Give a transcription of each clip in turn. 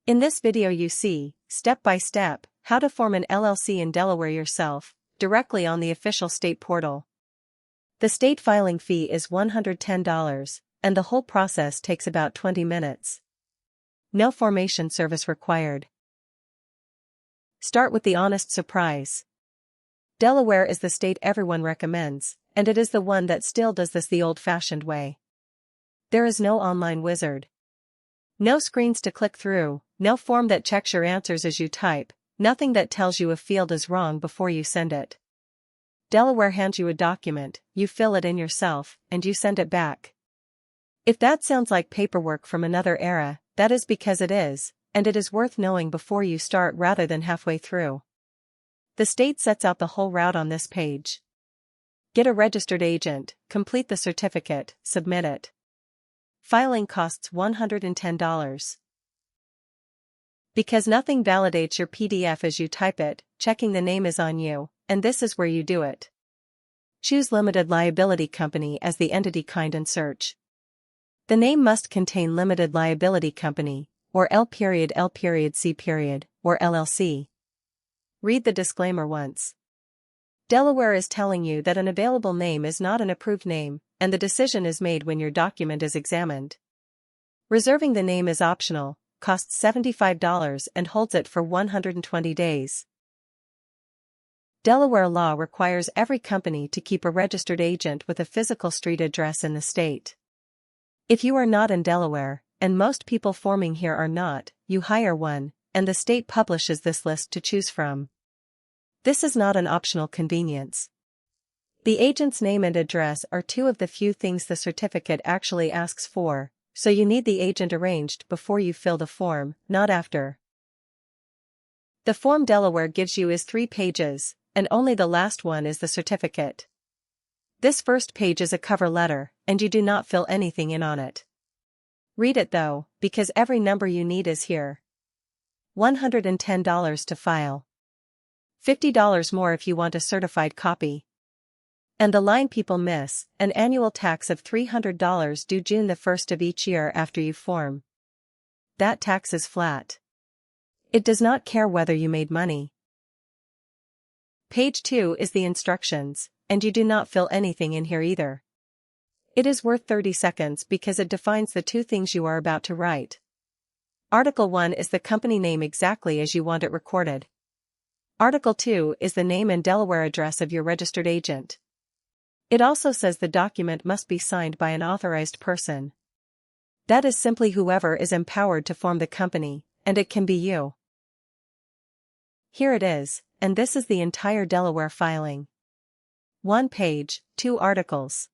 In this video you see, step by step, how to form an LLC in Delaware yourself, directly on the official state portal. The state filing fee is $110, and the whole process takes about 20 minutes. No formation service required. Start with the honest surprise. Delaware is the state everyone recommends, and it is the one that still does this the old-fashioned way. There is no online wizard. No screens to click through, no form that checks your answers as you type, nothing that tells you a field is wrong before you send it. Delaware hands you a document, you fill it in yourself, and you send it back. If that sounds like paperwork from another era, that is because it is, and it is worth knowing before you start rather than halfway through. The state sets out the whole route on this page. Get a registered agent, complete the certificate, submit it. Filing costs $110. Because nothing validates your PDF as you type it, checking the name is on you, and this is where you do it. Choose Limited Liability Company as the entity kind and search. The name must contain Limited Liability Company, or L.C., or LLC. Read the disclaimer once. Delaware is telling you that an available name is not an approved name, and the decision is made when your document is examined. Reserving the name is optional, costs $75 and holds it for 120 days. Delaware law requires every company to keep a registered agent with a physical street address in the state. If you are not in Delaware, and most people forming here are not, you hire one, and the state publishes this list to choose from. This is not an optional convenience. The agent's name and address are two of the few things the certificate actually asks for, so you need the agent arranged before you fill the form, not after. The form Delaware gives you is 3 pages, and only the last one is the certificate. This first page is a cover letter, and you do not fill anything in on it. Read it though, because every number you need is here. $110 to file. $50 more if you want a certified copy. And the line people miss, an annual tax of $300 due June the 1st of each year after you form. That tax is flat. It does not care whether you made money. Page 2 is the instructions, and you do not fill anything in here either. It is worth 30 seconds because it defines the 2 things you are about to write. Article 1 is the company name exactly as you want it recorded. Article 2 is the name and Delaware address of your registered agent. It also says the document must be signed by an authorized person. That is simply whoever is empowered to form the company, and it can be you. Here it is, and this is the entire Delaware filing. 1 page, 2 articles.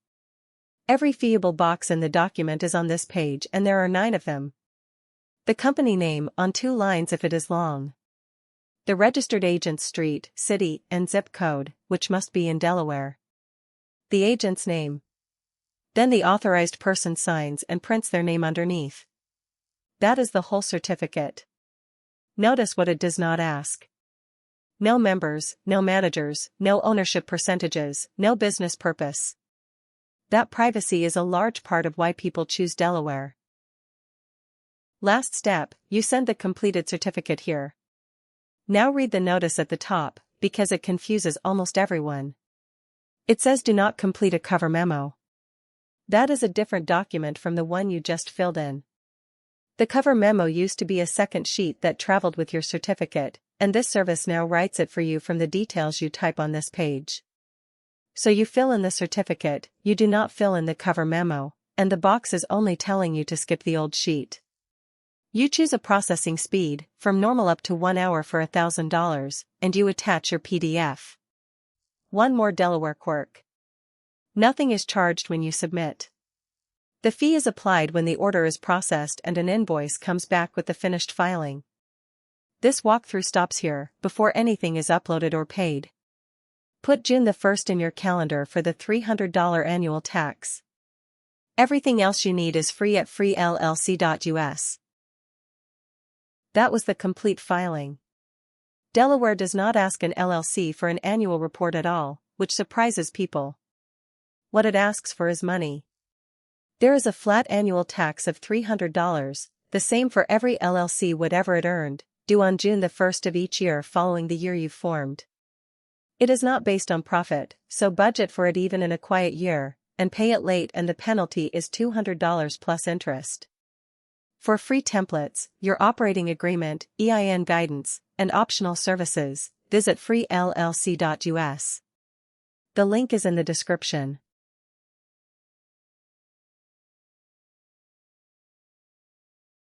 Every fiable box in the document is on this page and there are 9 of them. The company name on 2 lines if it is long. The registered agent's street, city, and zip code, which must be in Delaware. The agent's name. Then the authorized person signs and prints their name underneath. That is the whole certificate. Notice what it does not ask. No members, no managers, no ownership percentages, no business purpose. That privacy is a large part of why people choose Delaware. Last step, you send the completed certificate here. Now read the notice at the top, because it confuses almost everyone. It says do not complete a cover memo. That is a different document from the one you just filled in. The cover memo used to be a second sheet that traveled with your certificate, and this service now writes it for you from the details you type on this page. So you fill in the certificate, you do not fill in the cover memo, and the box is only telling you to skip the old sheet. You choose a processing speed, from normal up to 1 hour for $1,000, and you attach your PDF. One more Delaware quirk. Nothing is charged when you submit. The fee is applied when the order is processed and an invoice comes back with the finished filing. This walkthrough stops here, before anything is uploaded or paid. Put June the 1st in your calendar for the $300 annual tax. Everything else you need is free at FreeLLC.us. That was the complete filing. Delaware does not ask an LLC for an annual report at all, which surprises people. What it asks for is money. There is a flat annual tax of $300, The same for every LLC whatever it earned, due on June the 1st of each year following the year you've formed. It is not based on profit, so budget for it even in a quiet year, and pay it late and the penalty is $200 plus interest. For free templates, your operating agreement, EIN guidance, and optional services, visit freellc.us. The link is in the description.